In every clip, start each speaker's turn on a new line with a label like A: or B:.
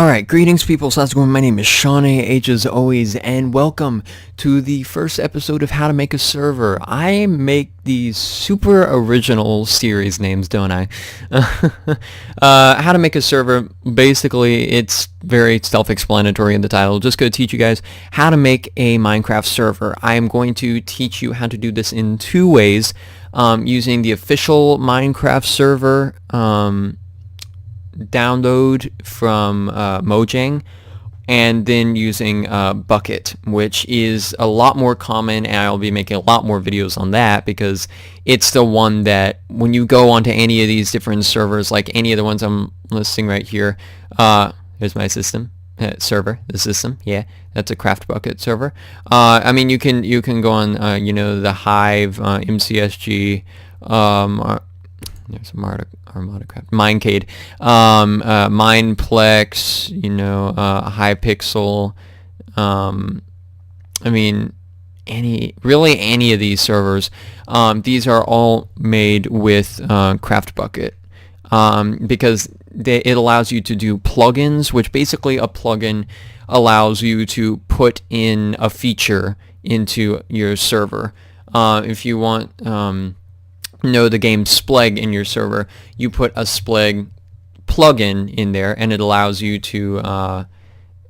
A: Alright, greetings people, so how's it going? My name is Sean A.H. as always, and welcome to the first episode of How to Make a Server. I make these super original series names, don't I? How to Make a Server, basically, it's very self-explanatory in the title. Just going to teach you guys how to make a Minecraft server. I am going to teach you how to do this in two ways, using the official Minecraft server, download from Mojang, and then using Bucket, which is a lot more common, and I'll be making a lot more videos on that because it's the one that when you go onto any of these different servers, like any of the ones I'm listing right here, here's my system server, the system, yeah, that's a Craft Bucket server. I mean, you can go on the Hive, MCSG, there's Armada Craft, Minecade, Mineplex, Hypixel. I mean, any of these servers. These are all made with Craft Bucket, because it allows you to do plugins, which basically a plugin allows you to put in a feature into your server. If you want the game Spleg in your server, you put a Spleg plugin in there, and it allows you to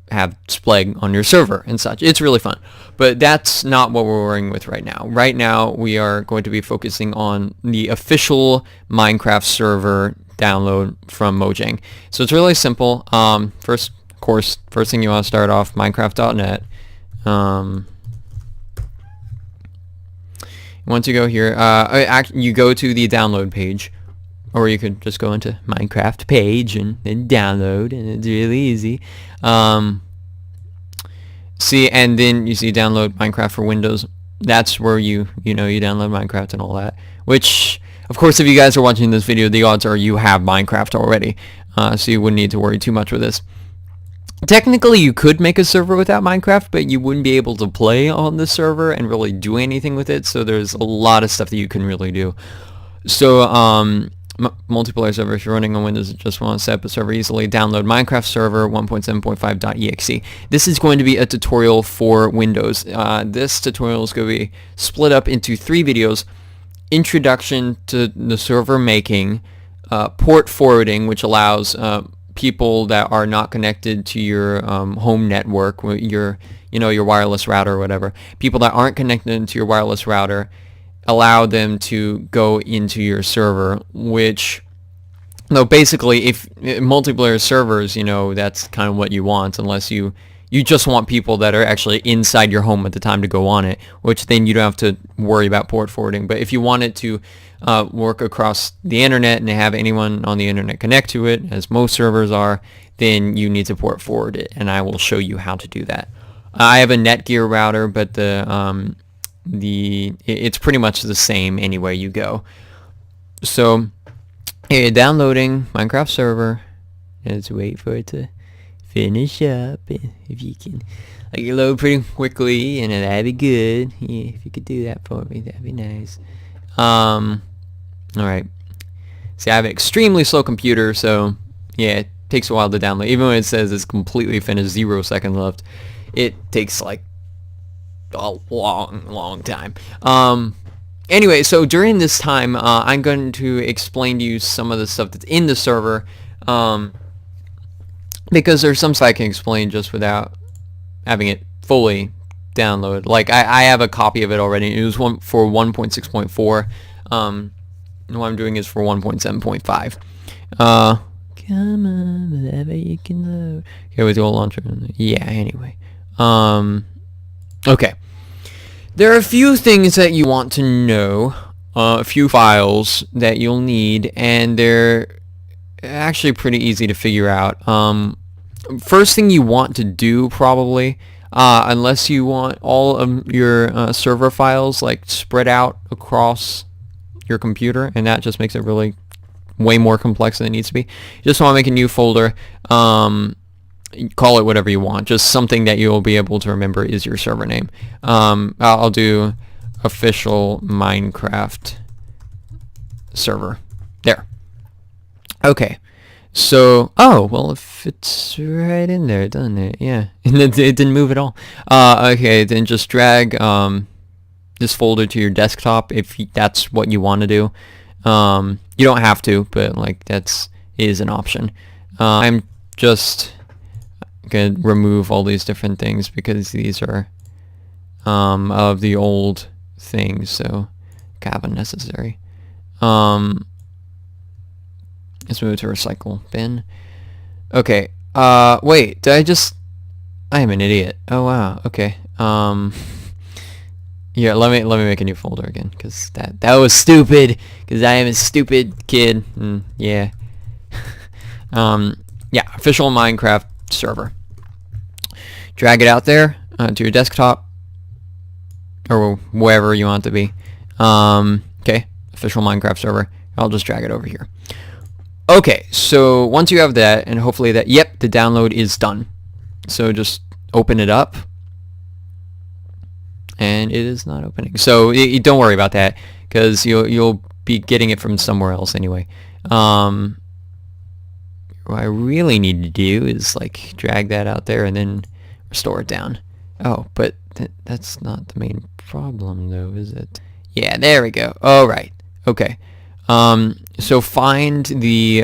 A: have Spleg on your server and such. It's really fun, but that's not what we're working with right now. Right now, we are going to be focusing on the official Minecraft server download from Mojang. So it's really simple. First thing you want to start off, Minecraft.net. Once you go here, you go to the download page, or you could just go into Minecraft page and then download, and it's really easy. And then you see download Minecraft for Windows. That's where you download Minecraft and all that. Which, of course, if you guys are watching this video, the odds are you have Minecraft already, so you wouldn't need to worry too much with this. Technically, you could make a server without Minecraft, but you wouldn't be able to play on the server and really do anything with it, so there's a lot of stuff that you can really do. So, multiplayer server, if you're running on Windows and just want to set up a server easily, download Minecraft Server 1.7.5.exe. This is going to be a tutorial for Windows. This tutorial is going to be split up into 3 videos. Introduction to the server making, port forwarding, which allows people that are not connected to your home network, your wireless router or whatever, people that aren't connected to your wireless router, allow them to go into your server, which, basically, if multiplayer servers, that's kind of what you want, unless you just want people that are actually inside your home at the time to go on it, which then you don't have to worry about port forwarding. But if you want it to work across the internet and have anyone on the internet connect to it, as most servers are, then you need to port forward it, and I will show you how to do that. I have a Netgear router, but it's pretty much the same anywhere you go. So, downloading Minecraft server. Let's wait for it to finish up. If you can, you load pretty quickly, and that'd be good. Yeah, if you could do that for me, that'd be nice. Alright. See, I have an extremely slow computer, so yeah, it takes a while to download. Even when it says it's completely finished, 0 seconds left, it takes like a long time. Anyway, so during this time, I'm going to explain to you some of the stuff that's in the server, because there's some stuff I can explain just without having it fully download. Like, I have a copy of it already. It was for 1.6.4. What I'm doing is for 1.7.5. Come on, whatever you can load. Okay, with the old launcher. Yeah, anyway. Okay. There are a few things that you want to know, a few files that you'll need, and they're actually pretty easy to figure out. First thing you want to do, probably, unless you want all of your server files spread out across your computer, and that just makes it really way more complex than it needs to be. You just want to make a new folder, call it whatever you want, just something that you'll be able to remember is your server name. I'll do official Minecraft server. There. Okay. So, oh, well, if it's right in there, doesn't it? Yeah. And it didn't move at all. Okay, then just drag this folder to your desktop if that's what you want to do. You don't have to, but like is an option. I'm just gonna remove all these different things because these are of the old things, so kind of unnecessary. Let's move to recycle bin. Okay. Wait, I am an idiot. Oh wow. Okay. Yeah, let me make a new folder again, because that was stupid, because I am a stupid kid. Yeah. Yeah, official Minecraft server. Drag it out there to your desktop or wherever you want it to be. Okay, official Minecraft server. I'll just drag it over here. Okay, so once you have that, and hopefully that, yep, the download is done. So just open it up. And it is not opening. So don't worry about that, because you'll be getting it from somewhere else anyway. What I really need to do is like drag that out there and then restore it down. Oh, but that's not the main problem though, is it? Yeah, there we go. All right. Okay. So find the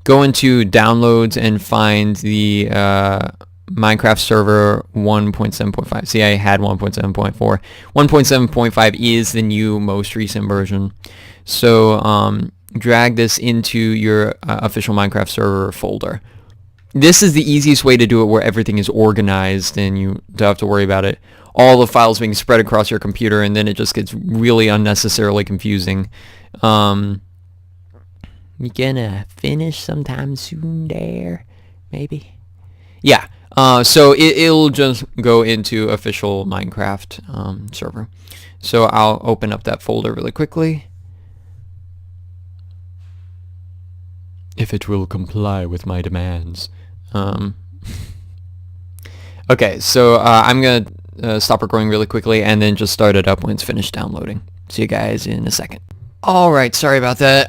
A: go into downloads and find the Minecraft server 1.7.5. See, I had 1.7.4. 1.7.5 is the new, most recent version. So drag this into your official Minecraft server folder. This is the easiest way to do it, where everything is organized and you don't have to worry about it. All the files being spread across your computer, and then it just gets really unnecessarily confusing. You gonna finish sometime soon there? Maybe? Yeah. So it'll just go into official Minecraft server. So I'll open up that folder really quickly. If it will comply with my demands. Okay, so I'm going to stop recording really quickly and then just start it up when it's finished downloading. See you guys in a second. Alright, sorry about that.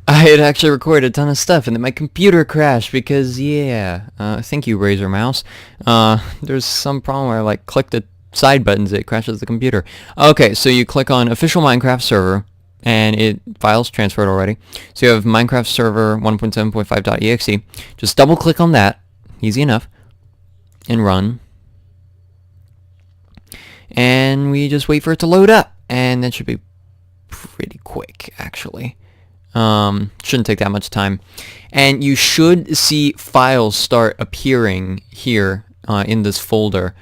A: I had actually recorded a ton of stuff and then my computer crashed because, yeah, thank you, Razer Mouse. There's some problem where I like click the side buttons, it crashes the computer. Okay, so you click on official Minecraft server and files transferred already. So you have Minecraft server 1.7.5.exe. Just double click on that, easy enough, and run. And we just wait for it to load up, and that should be pretty quick, actually. Shouldn't take that much time. And you should see files start appearing here in this folder,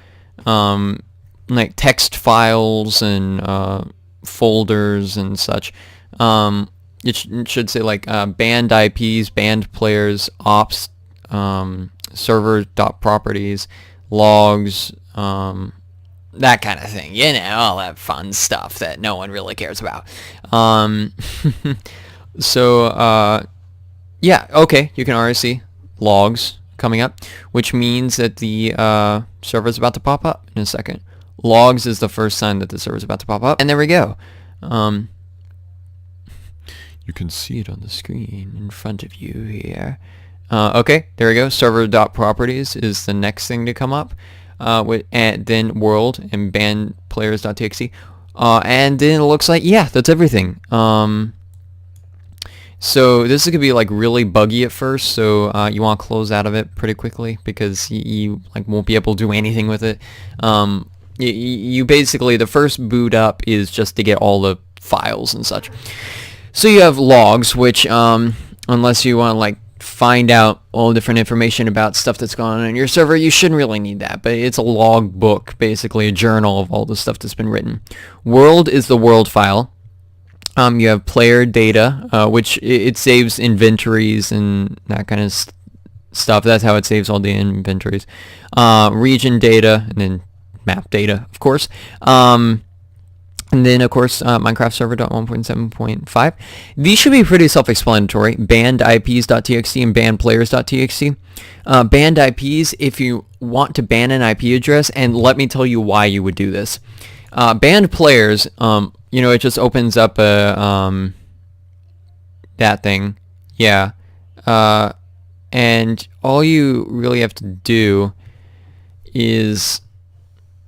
A: like text files and folders and such. It should say like banned IPs, banned players, ops, server.properties, logs, that kind of thing. You know, all that fun stuff that no one really cares about. So, yeah, okay, you can already see logs coming up, which means that the server is about to pop up in a second. Logs is the first sign that the server is about to pop up, and there we go. You can see it on the screen in front of you here. Okay, there we go. Server.properties is the next thing to come up, and then world and banned players.txt, and then it looks like, yeah, that's everything. So this is gonna be like really buggy at first, so you want to close out of it pretty quickly because you like won't be able to do anything with it. You basically, the first boot up is just to get all the files and such. So you have logs, which unless you want to like find out all different information about stuff that's going on in your server, you shouldn't really need that, but it's a log book, basically a journal of all the stuff that's been written. World is the world file. You have player data, which it saves inventories and that kind of stuff. That's how it saves all the inventories. Region data, and then map data, of course. And then, of course, Minecraft server.1.7.5. These should be pretty self-explanatory. Banned IPs.txt and banned players.txt. Banned IPs, if you want to ban an IP address, and let me tell you why you would do this. Banned players, you know, it just opens up a that thing, Yeah. And all you really have to do is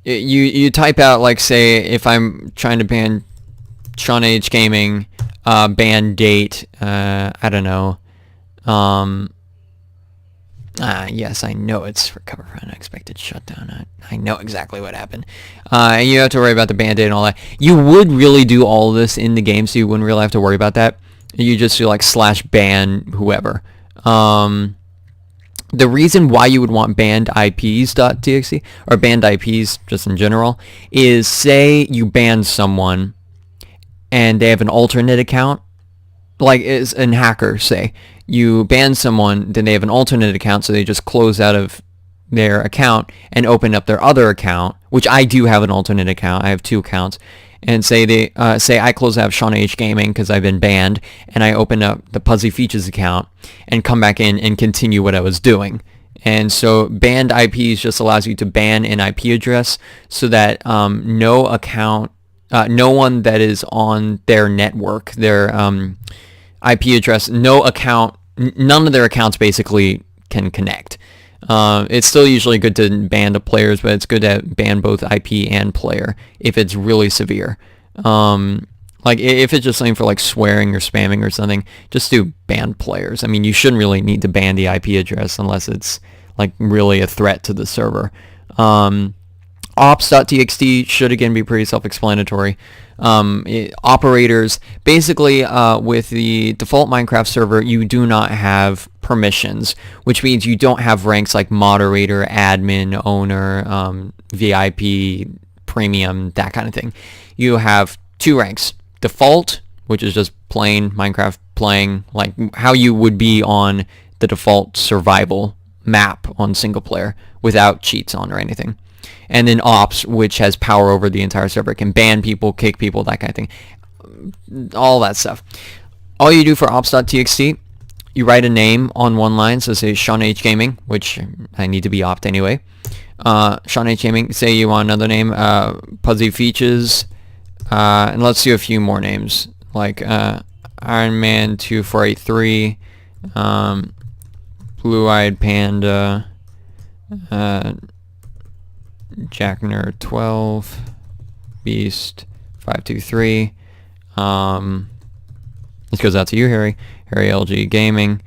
A: you type out, like, say if I'm trying to ban Sean H Gaming, ban date, I don't know. Yes, I know it's recover from unexpected shutdown. I know exactly what happened. And you have to worry about the ban date and all that. You would really do all of this in the game, so you wouldn't really have to worry about that. You just do like /ban whoever. The reason why you would want banned IPs.txt or banned IPs just in general is, say you ban someone and they have an alternate account, like is an hacker, say you ban someone, then they have an alternate account, so they just close out of their account and open up their other account, which I do have an alternate account. I have 2 accounts. And say they say I close out Sean H Gaming because I've been banned, and I open up the Puzzy Features account and come back in and continue what I was doing. And so banned IPs just allows you to ban an IP address so that no account, no one that is on their network, their IP address, no account, none of their accounts basically can connect. It's still usually good to ban the players, but it's good to ban both IP and player if it's really severe. Like if it's just something for like swearing or spamming or something, just do ban players. I mean, you shouldn't really need to ban the IP address unless it's like really a threat to the server. Ops.txt should again be pretty self-explanatory. Operators, basically with the default Minecraft server, you do not have permissions, which means you don't have ranks like moderator, admin, owner, VIP, premium, that kind of thing. You have 2 ranks. Default, which is just plain Minecraft playing, like how you would be on the default survival map on single player without cheats on or anything. And then ops, which has power over the entire server. It can ban people, kick people, that kind of thing. All that stuff. All you do for ops.txt, you write a name on one line. So say Sean H Gaming, which I need to be opt anyway. Sean H Gaming, say you want another name, Puzzy Features, and let's do a few more names, like Iron Man 2483, Blue Eyed Panda, Jack Nerd 12, Beast 523. This goes out to you, Harry LG Gaming,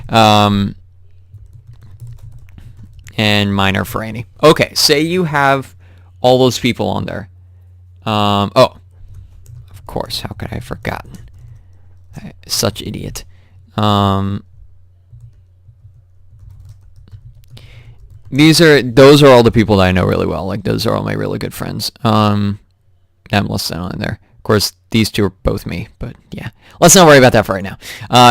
A: and Miner for Annie. Okay, say you have all those people on there. Oh, of course, how could I have forgotten? Such idiot. Those are all the people that I know really well. Like, those are all my really good friends. I'm listed on there. Of course, these 2 are both me, but yeah. Let's not worry about that for right now.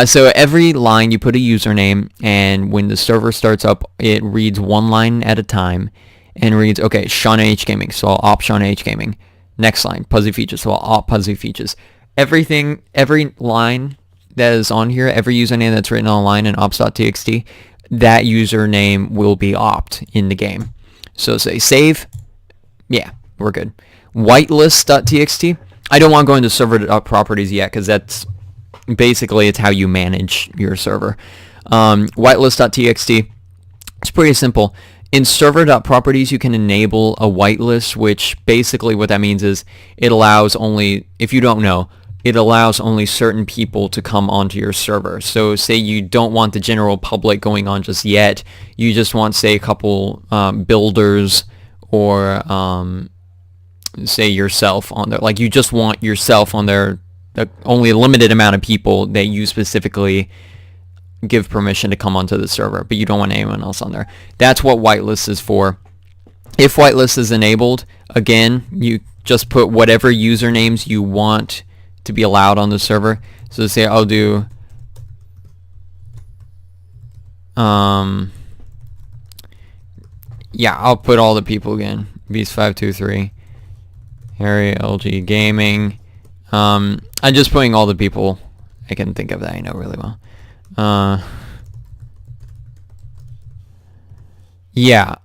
A: So every line you put a username, and when the server starts up, it reads 1 line at a time, and reads, okay, Sean H Gaming, so I'll opt Sean H Gaming. Next line, Puzzy Features, so I'll opt Puzzy Features. Everything, every line that is on here, every username that's written on a line in ops.txt, that username will be opt in the game. So say save. Yeah, we're good. Whitelist.txt. I don't want to go into server properties yet because that's basically it's how you manage your server. Whitelist.txt. It's pretty simple. In server.properties, you can enable a whitelist, which basically what that means is it allows only, if you don't know, it allows only certain people to come onto your server. So say you don't want the general public going on just yet. You just want, say, a couple builders or say yourself on there. Like you just want yourself on there, only a limited amount of people that you specifically give permission to come onto the server, but you don't want anyone else on there. That's what whitelist is for. If whitelist is enabled, again, you just put whatever usernames you want to be allowed on the server. So say I'll do yeah, I'll put all the people again. Beast523, Harry LG Gaming. I'm just putting all the people I can think of that I know really well. Yeah,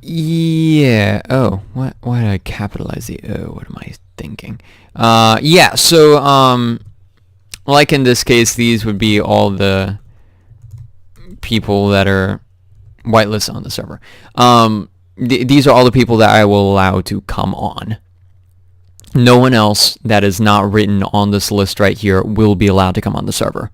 A: yeah. Oh, why did I capitalize the O? What am I thinking. Yeah, so like in this case, these would be all the people that are whitelisted on the server. These are all the people that I will allow to come on. No one else that is not written on this list right here will be allowed to come on the server.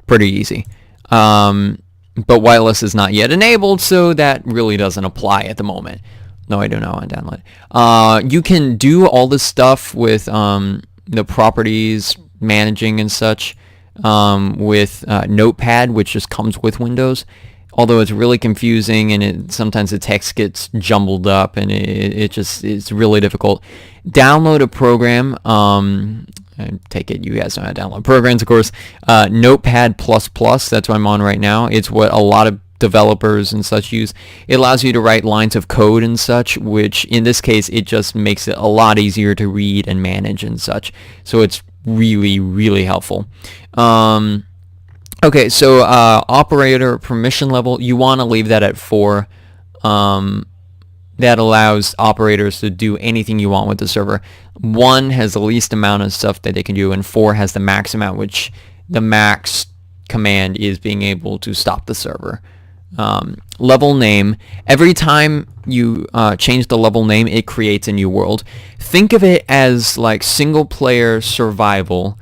A: Pretty easy. But whitelist is not yet enabled, so that really doesn't apply at the moment. No, I don't know. I download it. You can do all this stuff with the properties, managing and such, with Notepad, which just comes with Windows. Although it's really confusing, and sometimes the text gets jumbled up, and it's really difficult. Download a program. I take it you guys know how to download programs, of course. Notepad++, that's what I'm on right now. It's what a lot of developers and such use. It allows you to write lines of code and such, which in this case, it just makes it a lot easier to read and manage and such. So it's really, really helpful. Okay, so operator permission level, you want to leave that at 4. That allows operators to do anything you want with the server. 1 has the least amount of stuff that they can do, and 4 has the max amount, which the max command is being able to stop the server. Level name, every time you change the level name, it creates a new world. Think of it as like single player survival,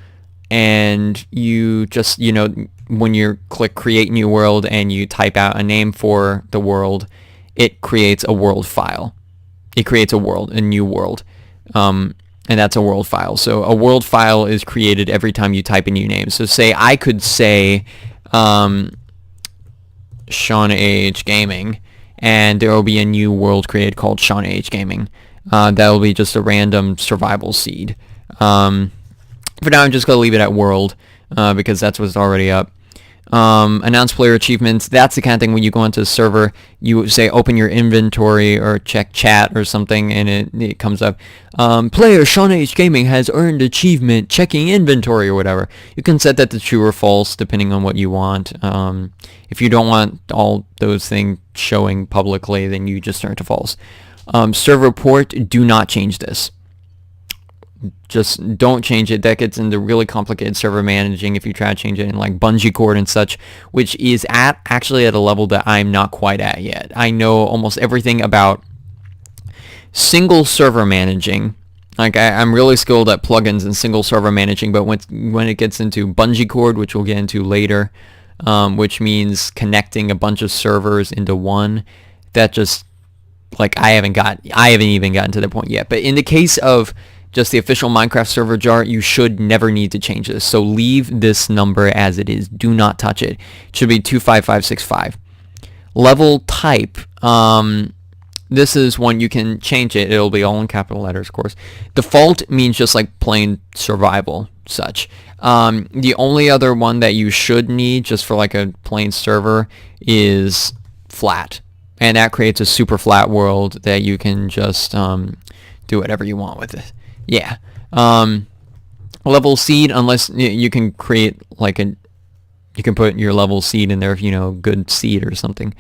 A: and you just, when you click create new world and you type out a name for the world, it creates a world file. It creates a new world. And that's a world file. So a world file is created every time you type a new name. So say I could say Sean H Gaming, and there will be a new world created called Sean H Gaming. That will be just a random survival seed. For now, I'm just going to leave it at world because that's what's already up. Announce player achievements, that's the kind of thing when you go onto a server, you say open your inventory or check chat or something, and it comes up, player Sean H Gaming has earned achievement checking inventory or whatever. You can set that to true or false depending on what you want. If you don't want all those things showing publicly, then you just turn it to false. Server port, do not change this. Just don't change it. That gets into really complicated server managing if you try to change it in like bungee cord and such, which is actually at a level that I'm not quite at yet. I know almost everything about single server managing. Like I'm really skilled at plugins and single server managing, but when it gets into bungee cord, which we'll get into later, which means connecting a bunch of servers into one, that just like I haven't even gotten to that point yet. But in the case of just the official Minecraft server jar, you should never need to change this. So leave this number as it is. Do not touch it. It should be 25565. Level type. This is one you can change it. It'll be all in capital letters, of course. Default means just like plain survival, such. The only other one that you should need just for like a plain server is flat. And that creates a super flat world that you can just do whatever you want with it. Yeah. Level seed, unless you can create like you can put your level seed in there if you know good seed or something.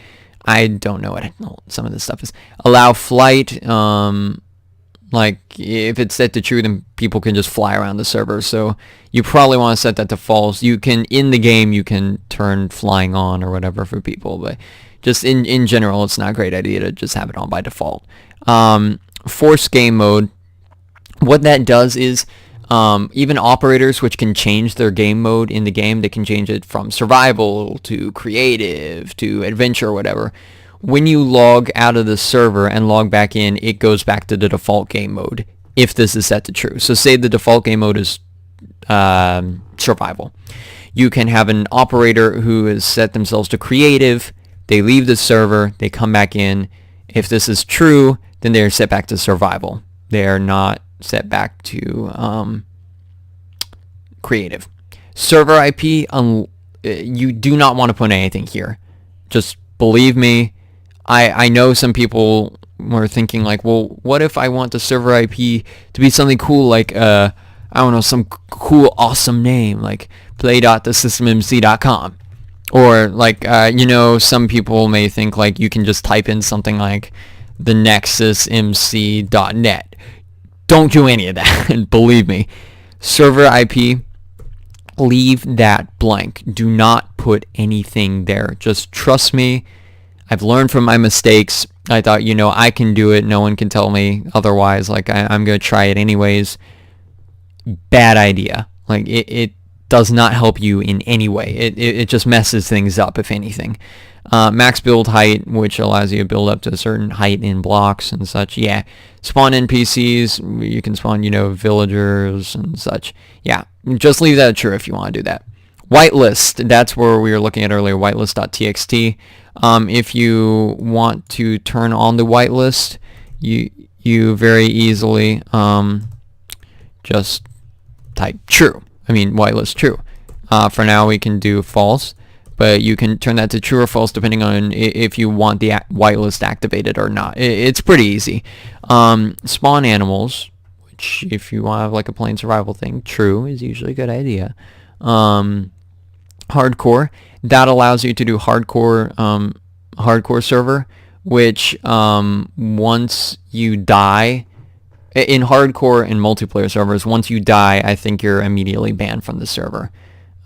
A: I don't know what some of this stuff is. Allow flight, like if it's set to true, then people can just fly around the server. So you probably want to set that to false. You can, in the game, you can turn flying on or whatever for people, but just in general, it's not a great idea to just have it on by default. Force game mode. What that does is even operators which can change their game mode in the game, they can change it from survival to creative to adventure or whatever. When you log out of the server and log back in, it goes back to the default game mode if this is set to true. So say the default game mode is survival. You can have an operator who has set themselves to creative. They leave the server, they come back in. If this is true, then they're set back to survival. They are not set back to creative. Server IP, you do not want to put anything here. Just believe me. I know some people were thinking like, well, what if I want the server IP to be something cool like, I don't know, some cool awesome name like play.thesystemmc.com. Or like, some people may think like you can just type in something like thenexusmc.net. Don't do any of that. And believe me, server IP, leave that blank. Do not put anything there. Just trust me. I've learned from my mistakes. I thought, I can do it. No one can tell me otherwise. Like, I'm going to try it anyways. Bad idea. Like, it does not help you in any way. It just messes things up, if anything. Max build height, which allows you to build up to a certain height in blocks and such. Yeah. Spawn NPCs. You can spawn, villagers and such. Yeah. Just leave that true if you want to do that. Whitelist. That's where we were looking at earlier. Whitelist.txt. If you want to turn on the whitelist, you very easily just type true. Whitelist true. For now, we can do false. But you can turn that to true or false depending on if you want the whitelist activated or not. It's pretty easy. Spawn animals, which if you want to have like a plain survival thing, true is usually a good idea. Hardcore, that allows you to do hardcore server, which once you die, in hardcore and multiplayer servers, once you die, I think you're immediately banned from the server.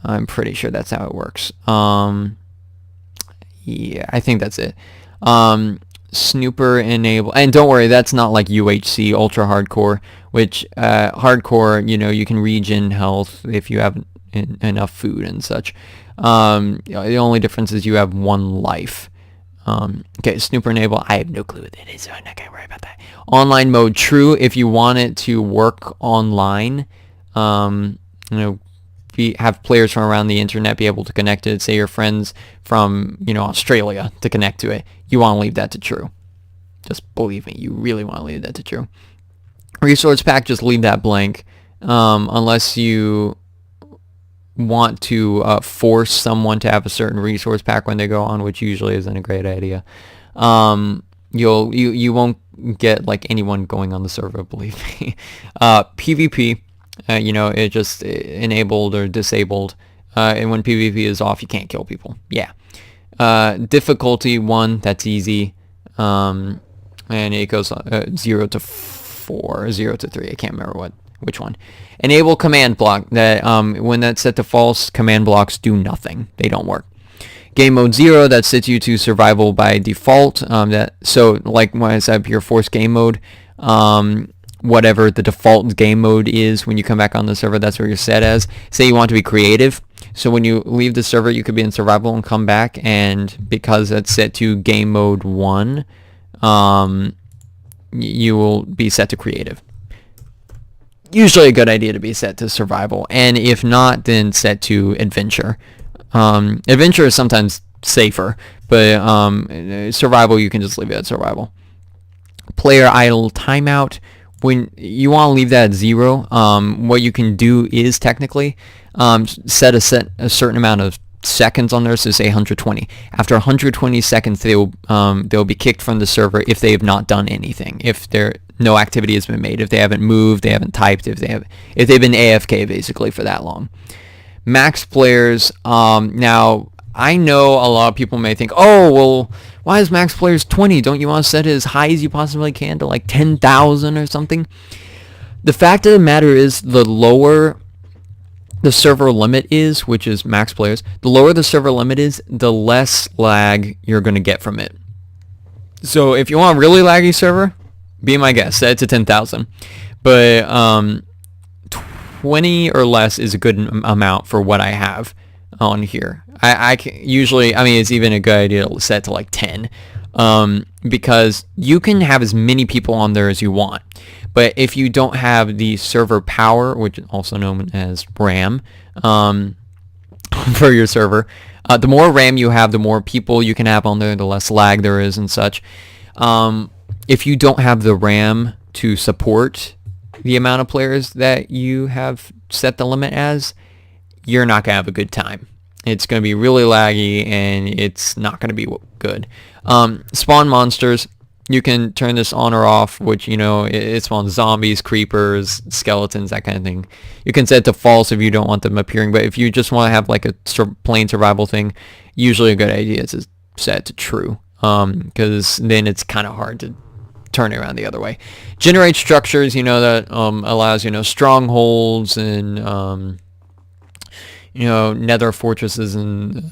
A: I'm pretty sure that's how it works. Yeah, I think that's it. Snooper enable, and don't worry, that's not like UHC ultra hardcore, which hardcore, you can regen health if you have enough food and such. The only difference is you have one life. Okay, snooper enable, I have no clue what that is, so I'm not gonna worry about that. Online mode true if you want it to work online. Have players from around the internet be able to connect to it. Say your friends from Australia to connect to it. You want to leave that to true. Just believe me, you really want to leave that to true. Resource pack, just leave that blank, unless you want to force someone to have a certain resource pack when they go on, which usually isn't a great idea. You won't get like anyone going on the server, believe me. PvP. It just enabled or disabled. And when PvP is off, you can't kill people. Yeah. Difficulty 1, that's easy. And it goes 0 to 4, 0 to 3. I can't remember which one. Enable command block. That when that's set to false, command blocks do nothing. They don't work. Game mode 0, that sets you to survival by default. So like when I said pure force game mode, whatever the default game mode is when you come back on the server, that's where you're set as. Say you want to be creative, so when you leave the server you could be in survival and come back, and because that's set to game mode 1, you will be set to creative. Usually a good idea to be set to survival, and if not, then set to adventure. Adventure is sometimes safer, but survival, you can just leave it at survival. Player idle timeout, when you want to leave that at 0, what you can do is technically set a certain amount of seconds on there, so say 120. After 120 seconds, they'll be kicked from the server if they have not done anything, if no activity has been made, if they haven't moved, they haven't typed, if they've been AFK basically for that long. Max players, now I know a lot of people may think, oh well, why is max players 20? Don't you want to set it as high as you possibly can to like 10,000 or something? The fact of the matter is, the lower the server limit is, which is max players, the lower the server limit is, the less lag you're going to get from it. So if you want a really laggy server, be my guest, set it to 10,000. But 20 or less is a good amount for what I have on here. I can usually, it's even a good idea to set to like 10, because you can have as many people on there as you want. But if you don't have the server power, which is also known as RAM, for your server, the more RAM you have, the more people you can have on there, the less lag there is and such. If you don't have the RAM to support the amount of players that you have set the limit as, you're not going to have a good time. It's going to be really laggy, and it's not going to be good. Spawn monsters, you can turn this on or off, which, it spawns zombies, creepers, skeletons, that kind of thing. You can set it to false if you don't want them appearing, but if you just want to have like a plain survival thing, usually a good idea is to set it to true, because then it's kind of hard to turn it around the other way. Generate structures, that allows, strongholds and, nether fortresses and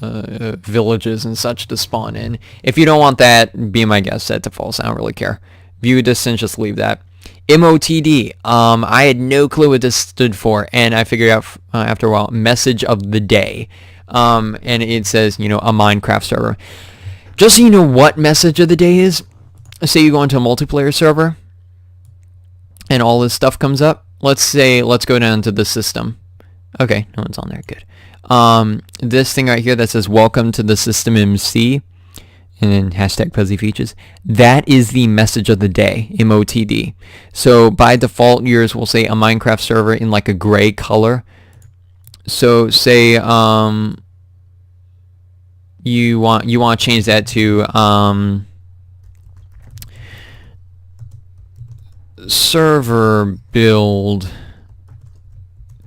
A: villages and such to spawn in. If you don't want that, be my guest, set to false. I don't really care. View distance, just leave that. MOTD. I had no clue what this stood for, and I figured out after a while. Message of the day. And it says, a Minecraft server. Just so you know what message of the day is, say you go into a multiplayer server, and all this stuff comes up. Let's go down to the system. Okay, no one's on there. Good. This thing right here that says welcome to the system MC, and then hashtag fuzzy features. That is the message of the day, MOTD. So by default, yours will say a Minecraft server in like a gray color. So say you want to change that to server build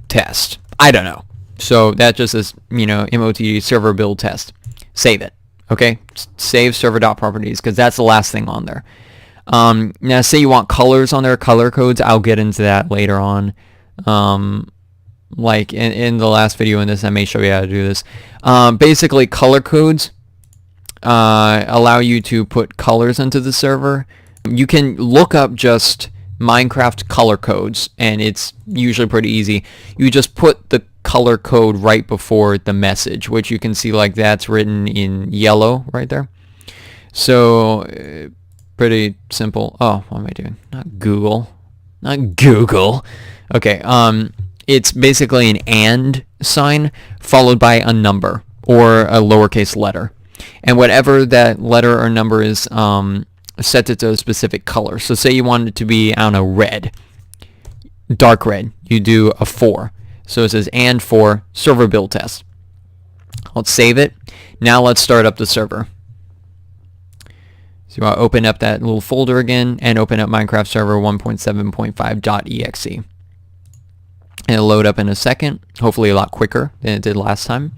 A: test. I don't know. So that just is, MOTD server build test. Save it. Okay? Save server.properties because that's the last thing on there. Now say you want colors on there, color codes. I'll get into that later on. Like in the last video in this, I may show you how to do this. Basically, color codes allow you to put colors into the server. You can look up just Minecraft color codes, and it's usually pretty easy. You just put the color code right before the message, which you can see like that's written in yellow right there. So pretty simple. Oh, what am I doing? Not Google. Okay. It's basically an and sign followed by a number or a lowercase letter, and whatever that letter or number is, set it to a specific color. So say you want it to be, I don't know, red, dark red. You do a 4. So it says and 4 server build test. Let's save it. Now let's start up the server. So I'll open up that little folder again and open up Minecraft server 1.7.5.exe. And it'll load up in a second, hopefully a lot quicker than it did last time.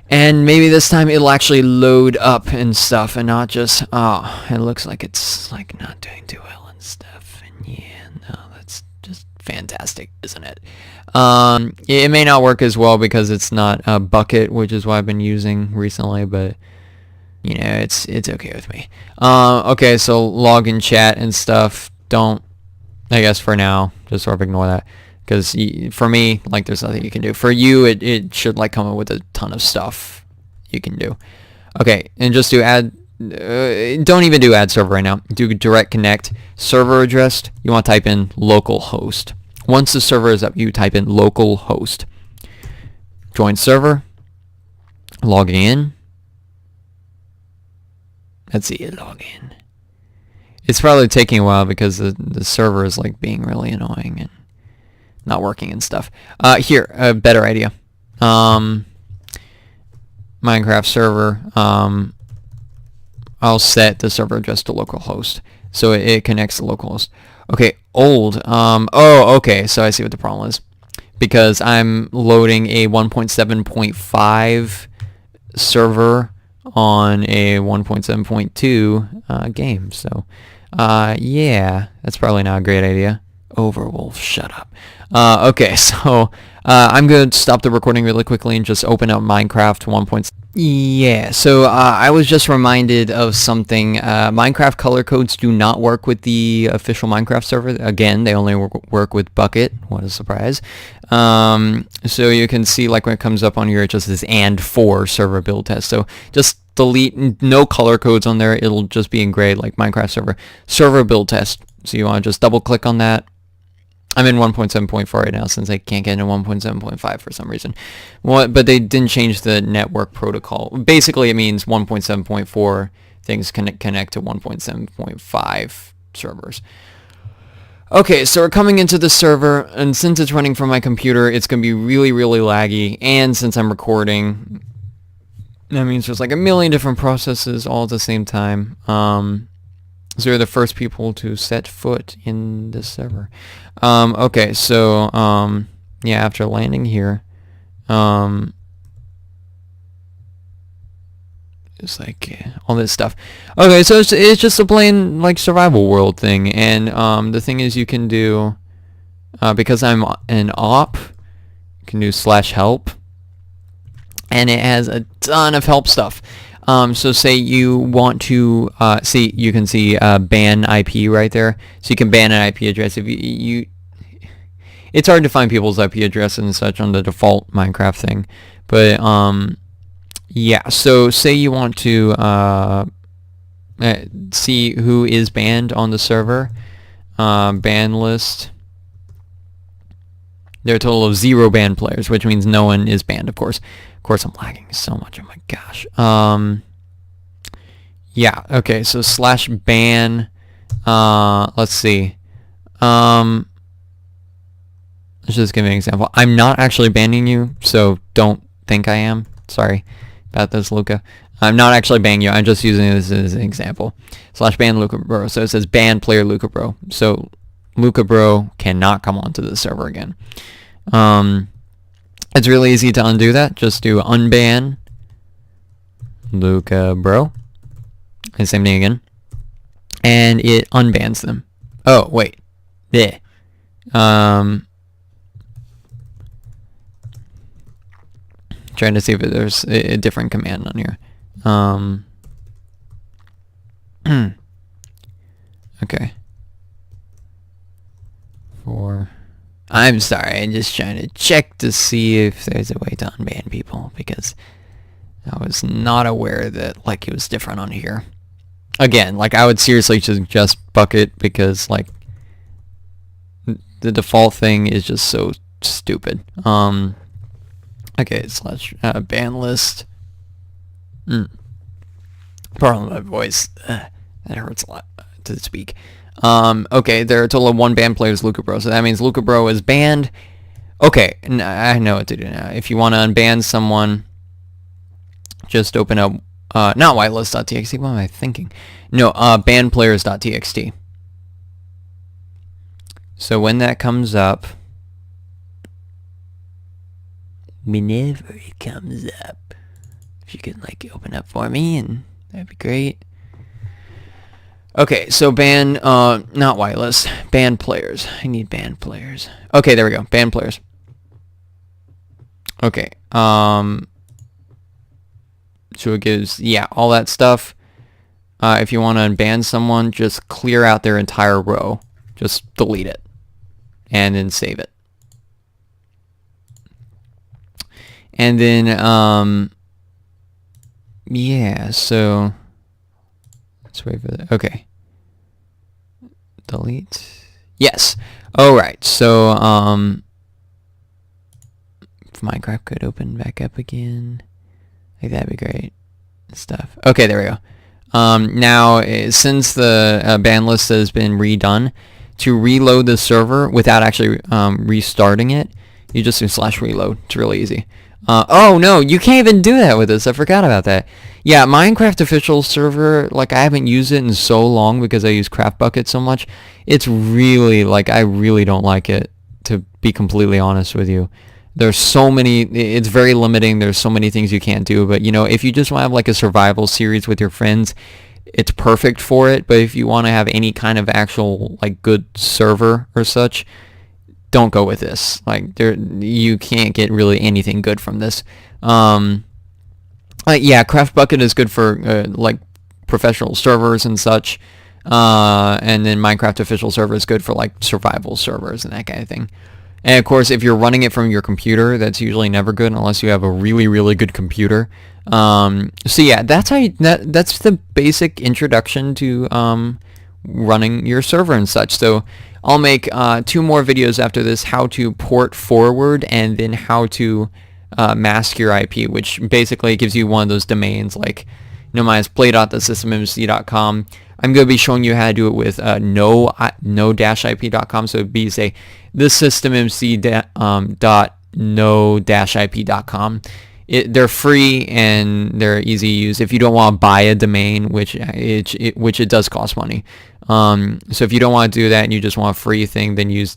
A: And maybe this time it'll actually load up and stuff and not just, it looks like it's like not doing too well and stuff. And yeah, no, that's just fantastic, isn't it? It may not work as well because it's not a bucket, which is what I've been using recently, but it's okay with me. Okay, so login chat and stuff, I guess for now, just sort of ignore that. Because for me, like, there's nothing you can do. For you, it should like come up with a ton of stuff you can do. Okay, and just do add. Don't even do add server right now. Do direct connect. Server address. You want to type in localhost. Once the server is up, you type in localhost. Join server. Logging in. Let's see it log in. It's probably taking a while because the server is like being really annoying and not working and stuff. Here, a better idea. Minecraft server. I'll set the server address to localhost, so it connects to localhost. Okay, old. Okay, so I see what the problem is. Because I'm loading a 1.7.5 server on a 1.7.2 game. So, yeah, that's probably not a great idea. Overwolf, shut up. Okay, so I'm going to stop the recording really quickly and just open up Minecraft 1. Yeah, so I was just reminded of something. Minecraft color codes do not work with the official Minecraft server. Again, they only work with Bucket. What a surprise. So you can see, like, when it comes up on here, it just says and 4 server build test. So just delete, no color codes on there. It'll just be in gray, like Minecraft server build test. So you want to just double click on that. I'm in 1.7.4 right now since I can't get into 1.7.5 for some reason. But they didn't change the network protocol. Basically, it means 1.7.4 things can connect to 1.7.5 servers. Okay, so we're coming into the server, and since it's running from my computer, it's going to be really, really laggy. And since I'm recording, that means there's like a million different processes all at the same time. So you're the first people to set foot in this server. Okay, so yeah, after landing here, it's like all this stuff. Okay, so it's just a plain like survival world thing, and the thing is you can do because I'm an op, you can do /help, and it has a ton of help stuff. So say you want to see, you can see ban IP right there, so you can ban an IP address if you it's hard to find people's IP addresses and such on the default Minecraft thing, but yeah, so say you want to see who is banned on the server, ban list. There are a total of 0 banned players, which means no one is banned, of course. Of course, I'm lagging so much. Oh my gosh. Yeah, okay, so /ban, let's see. Let's just give me an example. I'm not actually banning you, so don't think I am. Sorry about this, Luca. I'm not actually banning you. I'm just using this as an example. /ban Luca Bro. So it says ban player Luca Bro. So Luca Bro cannot come onto the server again. It's really easy to undo that. Just do unban Luca Bro. And same thing again. And it unbans them. Oh, wait. Yeah. Trying to see if there's a different command on here. Okay. I'm sorry, I'm just trying to check to see if there's a way to unban people, because I was not aware that like it was different on here. Again, like I would seriously suggest bucket, because like the default thing is just so stupid. Okay, /ban list. Pardon my voice. That hurts a lot to speak. Okay, there are a total of 1 banned player is Luca Bro, so that means Luca Bro is banned. Okay, I know what to do now. If you want to unban someone, just open up, not whitelist.txt, what am I thinking? No, banplayers.txt. So when that comes up, whenever it comes up, if you could like open up for me, and that'd be great. Okay, so ban, not whitelist, ban players. I need ban players. Okay, there we go, ban players. Okay, so it gives, yeah, all that stuff. If you want to unban someone, just clear out their entire row. Just delete it. And then save it. And then, yeah, so let's wait for that. Okay. Delete. Yes. Alright, so, if Minecraft could open back up again, like that'd be great. Stuff. Okay, there we go. Now, since the ban list has been redone, to reload the server without actually restarting it, you just do /reload. It's really easy. Oh no, you can't even do that with this. I forgot about that. Yeah, Minecraft official server, like I haven't used it in so long because I use CraftBucket so much. It's really, like, I really don't like it, to be completely honest with you. There's so many, it's very limiting. There's so many things you can't do, but you know, if you just want to have like a survival series with your friends, it's perfect for it. But if you want to have any kind of actual like good server or such, don't go with this. Like you can't get really anything good from this. Yeah, CraftBucket is good for like professional servers and such, and then Minecraft official server is good for like survival servers and that kind of thing. And of course, if you're running it from your computer, that's usually never good unless you have a really, really good computer. So yeah, that's the basic introduction to running your server and such. So I'll make 2 more videos after this: how to port forward, and then how to mask your IP, which basically gives you one of those domains like -play.thesystemmc.com. I'm going to be showing you how to do it with no-ip.com. So it'd be, say, thesystemmc.no-ip.com. They're free and they're easy to use if you don't want to buy a domain, which it does cost money. So if you don't want to do that and you just want a free thing, then use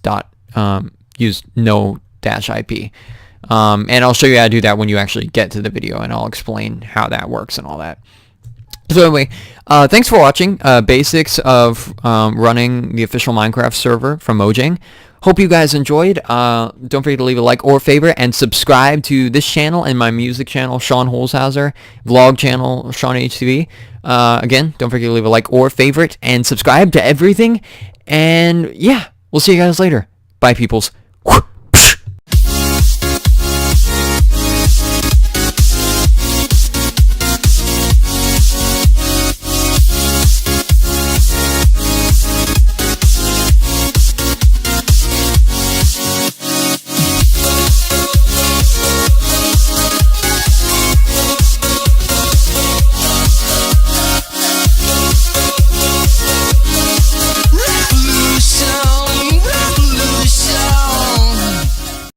A: no-ip. And I'll show you how to do that when you actually get to the video, and I'll explain how that works and all that. So anyway, thanks for watching. Basics of running the official Minecraft server from Mojang. Hope you guys enjoyed. Don't forget to leave a like or favorite and subscribe to this channel and my music channel, Sean Holzhauser, vlog channel, Sean HTV. Again, don't forget to leave a like or favorite and subscribe to everything. And yeah, we'll see you guys later. Bye, peoples.